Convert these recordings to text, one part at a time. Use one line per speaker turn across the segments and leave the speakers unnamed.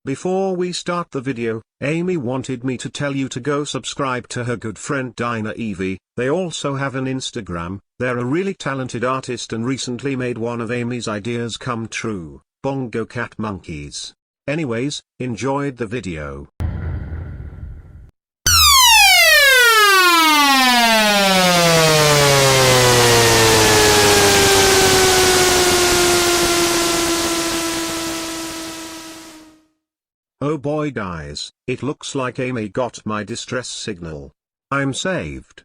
Before we start the video, Amy wanted me to tell you to go subscribe to her good friend Dinah Evie. They also have an Instagram. They're a really talented artist and recently made one of Amy's ideas come true, Bongo Cat Monkeys. Anyways, enjoyed the video. Oh boy guys, it looks like Amy got my distress signal. I'm saved.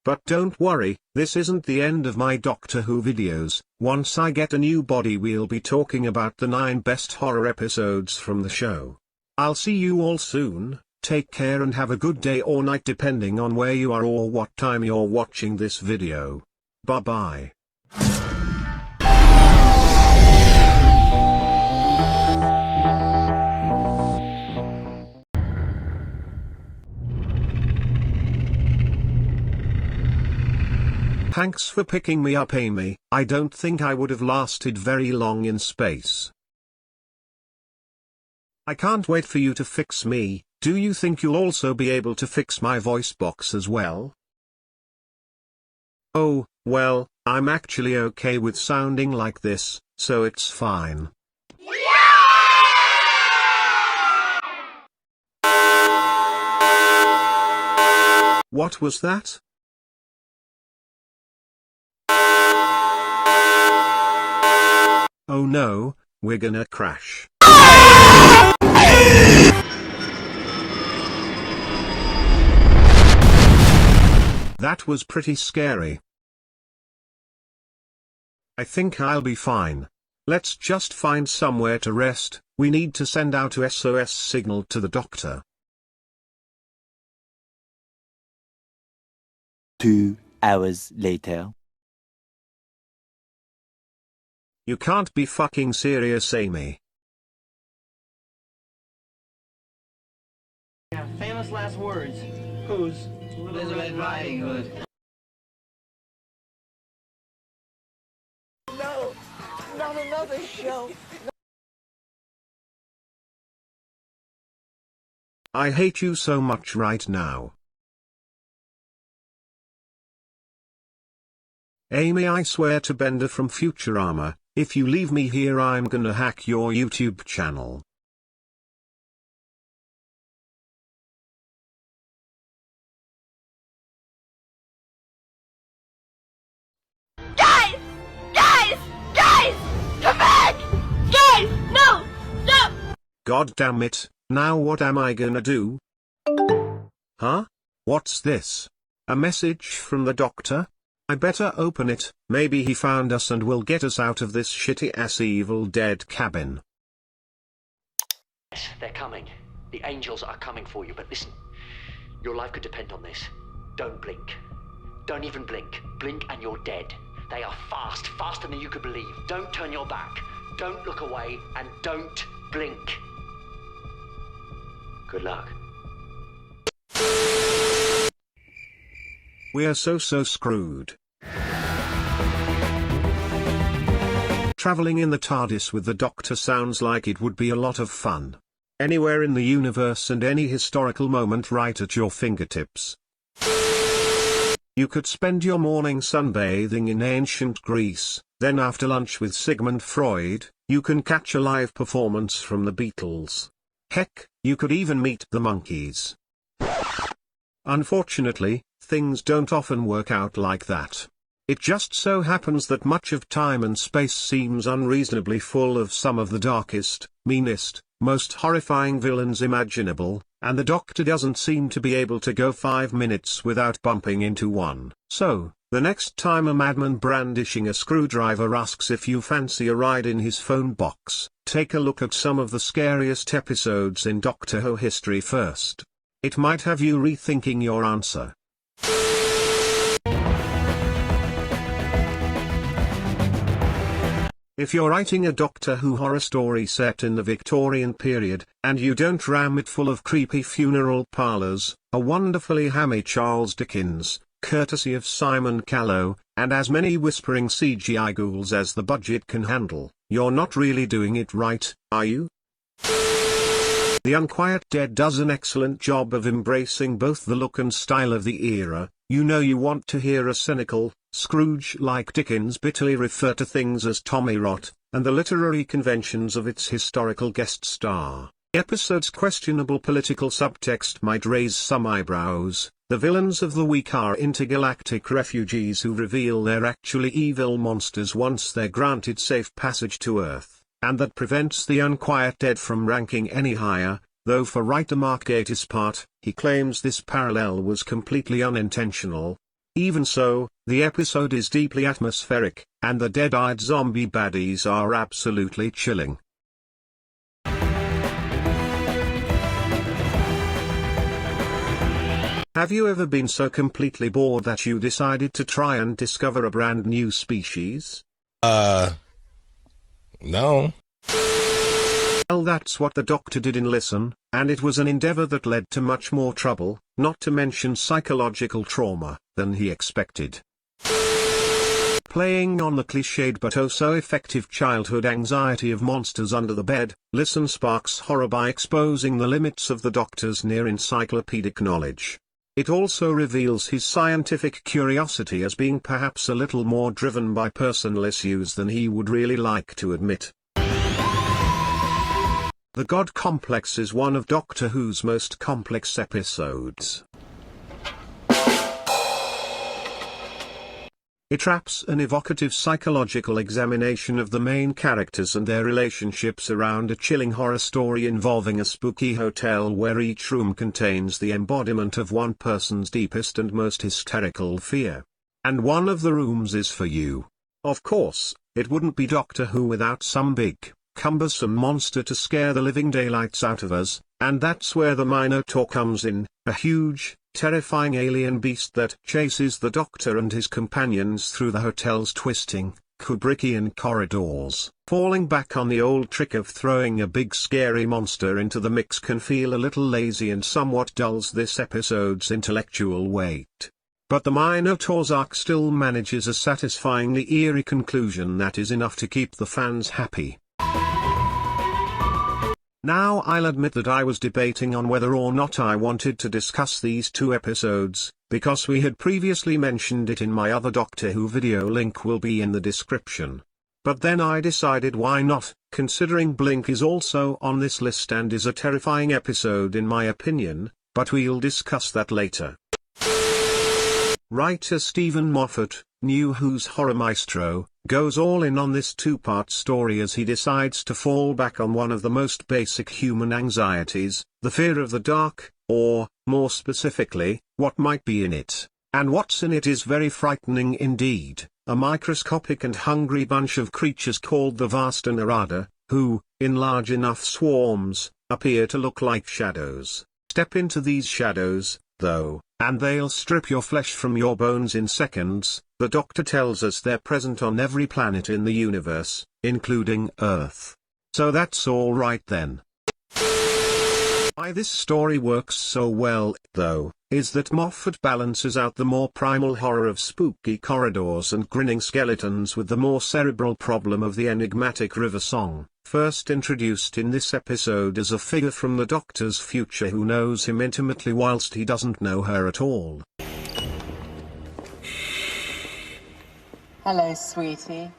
But don't worry, this isn't the end of my Doctor Who videos. Once I get a new body we'll be talking about the 9 best horror episodes from the show. I'll see you all soon, take care and have a good day or night depending on where you are or what time you're watching this video. Bye bye. Thanks for picking me up, Amy. I don't think I would have lasted very long in space. I can't wait for you to fix me. Do you think you'll also be able to fix my voice box as well? Oh, well, I'm actually okay with sounding like this, so it's fine. What was that? Oh no, we're gonna crash. That was pretty scary. I think I'll be fine. Let's just find somewhere to rest. We need to send out a SOS signal to the doctor.
2 hours later.
You can't be fucking serious, Amy.
Yeah, famous last words. Whose? Little Red Riding Hood.
No, not another show.
I hate you so much right now. Amy, I swear to Bender from Futurama, if you leave me here I'm gonna hack your YouTube channel.
Guys! Guys! Guys! Come back! Guys! No! Stop!
God damn it, now what am I gonna do? Huh? What's this? A message from the doctor? I better open it, maybe he found us and will get us out of this shitty-ass Evil Dead cabin.
Yes, they're coming. The angels are coming for you, but listen, your life could depend on this. Don't blink. Don't even blink. Blink and you're dead. They are fast, faster than you could believe. Don't turn your back. Don't look away, and don't blink. Good luck.
We're so screwed. Traveling in the TARDIS with the Doctor sounds like it would be a lot of fun. Anywhere in the universe and any historical moment right at your fingertips. You could spend your morning sunbathing in ancient Greece, then after lunch with Sigmund Freud, you can catch a live performance from the Beatles. Heck, you could even meet the Monkees. Unfortunately, things don't often work out like that. It just so happens that much of time and space seems unreasonably full of some of the darkest, meanest, most horrifying villains imaginable, and the Doctor doesn't seem to be able to go 5 minutes without bumping into one. So, the next time a madman brandishing a screwdriver asks if you fancy a ride in his phone box, take a look at some of the scariest episodes in Doctor Who history first. It might have you rethinking your answer. If you're writing a Doctor Who horror story set in the Victorian period, and you don't ram it full of creepy funeral parlours, a wonderfully hammy Charles Dickens, courtesy of Simon Callow, and as many whispering CGI ghouls as the budget can handle, you're not really doing it right, are you? The Unquiet Dead does an excellent job of embracing both the look and style of the era. You know you want to hear a cynical, Scrooge-like Dickens bitterly refer to things as Tommy Rot, and the literary conventions of its historical guest star. The episode's questionable political subtext might raise some eyebrows. The villains of the week are intergalactic refugees who reveal they're actually evil monsters once they're granted safe passage to Earth, and that prevents the Unquiet Dead from ranking any higher, though for writer Mark Gatiss' part, he claims this parallel was completely unintentional. Even so, the episode is deeply atmospheric, and the dead-eyed zombie baddies are absolutely chilling. Have you ever been so completely bored that you decided to try and discover a brand new species?
No.
Well, that's what the Doctor did in Listen, and it was an endeavor that led to much more trouble, not to mention psychological trauma, than he expected. Playing on the cliched but oh so effective childhood anxiety of monsters under the bed, Listen sparks horror by exposing the limits of the Doctor's near encyclopedic knowledge. It also reveals his scientific curiosity as being perhaps a little more driven by personal issues than he would really like to admit. The God Complex is one of Doctor Who's most complex episodes. It wraps an evocative psychological examination of the main characters and their relationships around a chilling horror story involving a spooky hotel where each room contains the embodiment of one person's deepest and most hysterical fear. And one of the rooms is for you. Of course, it wouldn't be Doctor Who without some big, cumbersome monster to scare the living daylights out of us, and that's where the Minotaur comes in, a huge, terrifying alien beast that chases the Doctor and his companions through the hotel's twisting, Kubrickian corridors. Falling back on the old trick of throwing a big scary monster into the mix can feel a little lazy and somewhat dulls this episode's intellectual weight. But the Minotaur's arc still manages a satisfyingly eerie conclusion that is enough to keep the fans happy. Now I'll admit that I was debating on whether or not I wanted to discuss these two episodes, because we had previously mentioned it in my other Doctor Who video, link will be in the description. But then I decided why not, considering Blink is also on this list and is a terrifying episode in my opinion, but we'll discuss that later. Writer Stephen Moffat, New Who's horror maestro, goes all in on this two-part story as he decides to fall back on one of the most basic human anxieties, the fear of the dark, or, more specifically, what might be in it. And what's in it is very frightening indeed, a microscopic and hungry bunch of creatures called the Vasta Narada, who, in large enough swarms, appear to look like shadows. Step into these shadows, though, and they'll strip your flesh from your bones in seconds. The Doctor tells us they're present on every planet in the universe, including Earth. So that's all right then. Why this story works so well, though, is that Moffat balances out the more primal horror of spooky corridors and grinning skeletons with the more cerebral problem of the enigmatic River Song, first introduced in this episode as a figure from the Doctor's future who knows him intimately whilst he doesn't know her at all.
Hello, sweetie.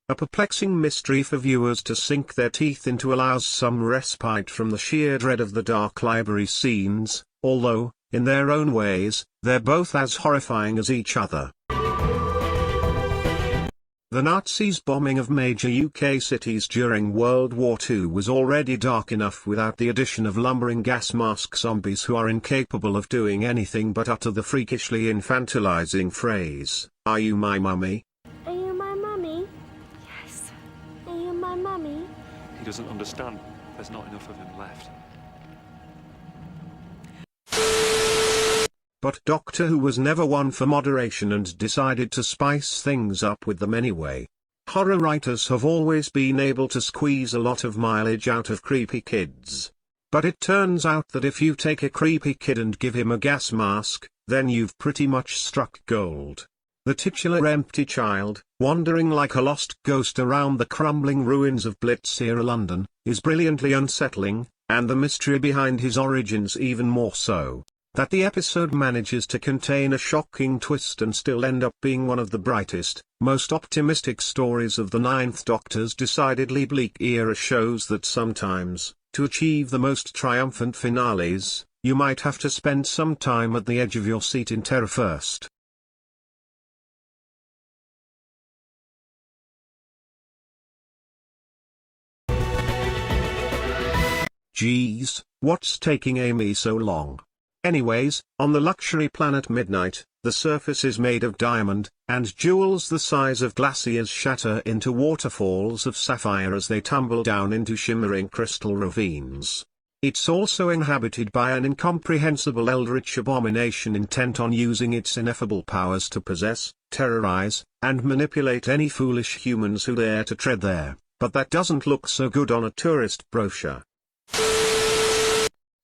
A perplexing mystery for viewers to sink their teeth into allows some respite from the sheer dread of the dark library scenes, although, in their own ways, they're both as horrifying as each other. The Nazis' bombing of major UK cities during World War II was already dark enough without the addition of lumbering gas mask zombies who are incapable of doing anything but utter the freakishly infantilizing phrase, "Are you my mummy?"
Are you my mummy? Yes. Are you my mummy?
He doesn't understand. There's not enough of him left.
But Doctor Who was never one for moderation and decided to spice things up with them anyway. Horror writers have always been able to squeeze a lot of mileage out of creepy kids. But it turns out that if you take a creepy kid and give him a gas mask, then you've pretty much struck gold. The titular empty child, wandering like a lost ghost around the crumbling ruins of Blitz-era London, is brilliantly unsettling, and the mystery behind his origins even more so. That the episode manages to contain a shocking twist and still end up being one of the brightest, most optimistic stories of the Ninth Doctor's decidedly bleak era shows that sometimes, to achieve the most triumphant finales, you might have to spend some time at the edge of your seat in terror first. Geez, what's taking Amy so long? Anyways, on the luxury planet Midnight, the surface is made of diamond, and jewels the size of glaciers shatter into waterfalls of sapphire as they tumble down into shimmering crystal ravines. It's also inhabited by an incomprehensible eldritch abomination intent on using its ineffable powers to possess, terrorize, and manipulate any foolish humans who dare to tread there, but that doesn't look so good on a tourist brochure.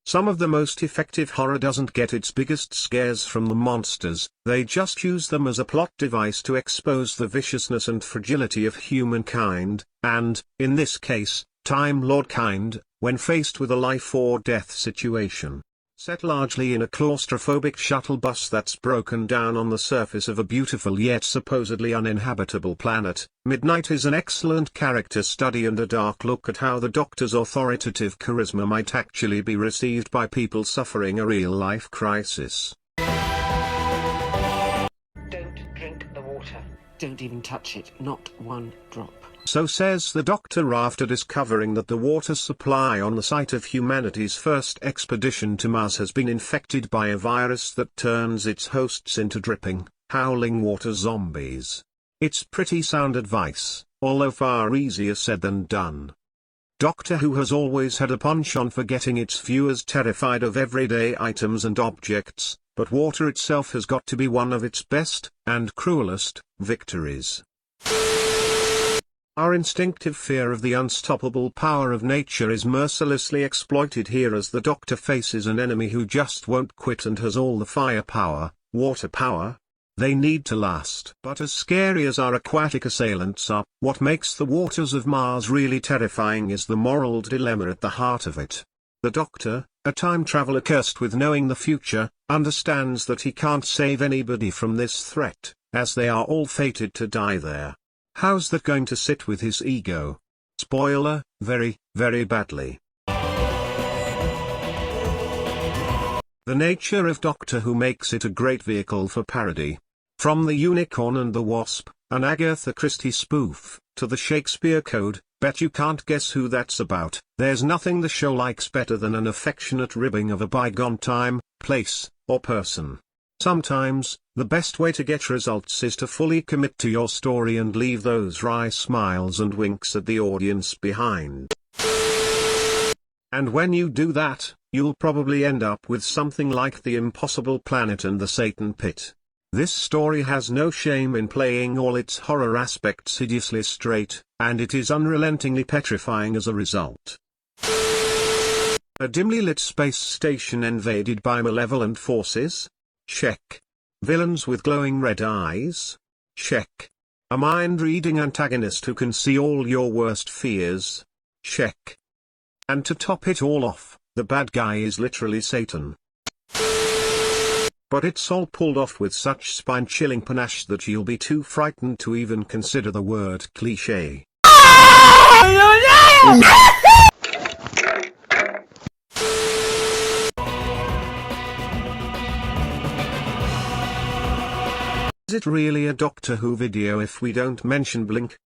Some of the most effective horror doesn't get its biggest scares from the monsters, they just use them as a plot device to expose the viciousness and fragility of humankind, and, in this case, Time Lord kind, when faced with a life-or-death situation. Set largely in a claustrophobic shuttle bus that's broken down on the surface of a beautiful yet supposedly uninhabitable planet, Midnight is an excellent character study and a dark look at how the Doctor's authoritative charisma might actually be received by people suffering a real-life crisis.
Don't drink the water.
Don't even touch it, not one drop.
So says the Doctor after discovering that the water supply on the site of humanity's first expedition to Mars has been infected by a virus that turns its hosts into dripping, howling water zombies. It's pretty sound advice, although far easier said than done. Doctor Who has always had a penchant for getting its viewers terrified of everyday items and objects, but water itself has got to be one of its best, and cruelest, victories. Our instinctive fear of the unstoppable power of nature is mercilessly exploited here as the Doctor faces an enemy who just won't quit and has all the firepower, water power, they need to last. But as scary as our aquatic assailants are, what makes the waters of Mars really terrifying is the moral dilemma at the heart of it. The Doctor, a time traveler cursed with knowing the future, understands that he can't save anybody from this threat, as they are all fated to die there. How's that going to sit with his ego? Spoiler, very, very badly. The nature of Doctor Who makes it a great vehicle for parody. From The Unicorn and the Wasp, an Agatha Christie spoof, to the Shakespeare Code, bet you can't guess who that's about. There's nothing the show likes better than an affectionate ribbing of a bygone time, place, or person. Sometimes, the best way to get results is to fully commit to your story and leave those wry smiles and winks at the audience behind. And when you do that, you'll probably end up with something like The Impossible Planet and the Satan Pit. This story has no shame in playing all its horror aspects hideously straight, and it is unrelentingly petrifying as a result. A dimly lit space station invaded by malevolent forces? Check. Villains with glowing red eyes? Check. A mind-reading antagonist who can see all your worst fears? Check. And to top it all off, the bad guy is literally Satan. But it's all pulled off with such spine-chilling panache that you'll be too frightened to even consider the word cliché. Is it really a Doctor Who video if we don't mention Blink?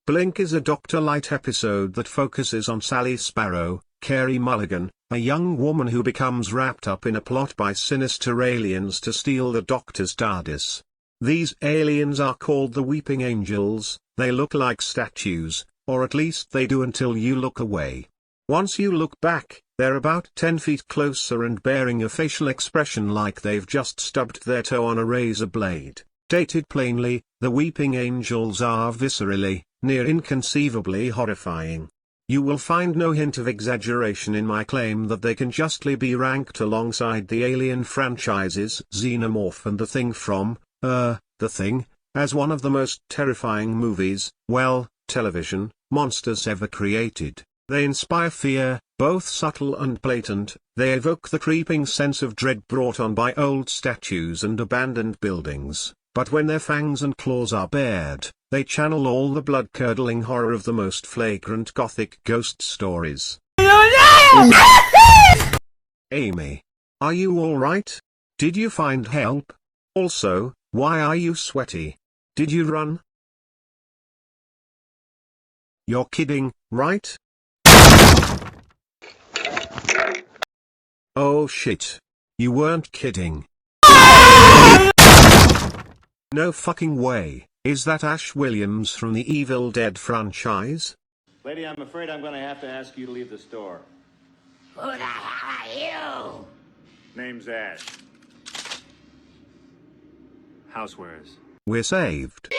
Blink is a Doctor Light episode that focuses on Sally Sparrow, Carey Mulligan, a young woman who becomes wrapped up in a plot by sinister aliens to steal the Doctor's TARDIS. These aliens are called the Weeping Angels. They look like statues, or at least they do until you look away. Once you look back, they're about 10 feet closer and bearing a facial expression like they've just stubbed their toe on a razor blade. Stated plainly, the Weeping Angels are viscerally, near inconceivably horrifying. You will find no hint of exaggeration in my claim that they can justly be ranked alongside the Alien franchises Xenomorph and The Thing from, The Thing, as one of the most terrifying movies, well, television, monsters ever created. They inspire fear, both subtle and blatant. They evoke the creeping sense of dread brought on by old statues and abandoned buildings, but when their fangs and claws are bared, they channel all the blood-curdling horror of the most flagrant gothic ghost stories. Amy, are you alright? Did you find help? Also, why are you sweaty? Did you run? You're kidding, right? Oh shit. You weren't kidding. No fucking way. Is that Ash Williams from the Evil Dead franchise?
Lady, I'm afraid I'm going to have to ask you to leave the store.
Who the hell are you?
Name's Ash. Housewares.
We're saved.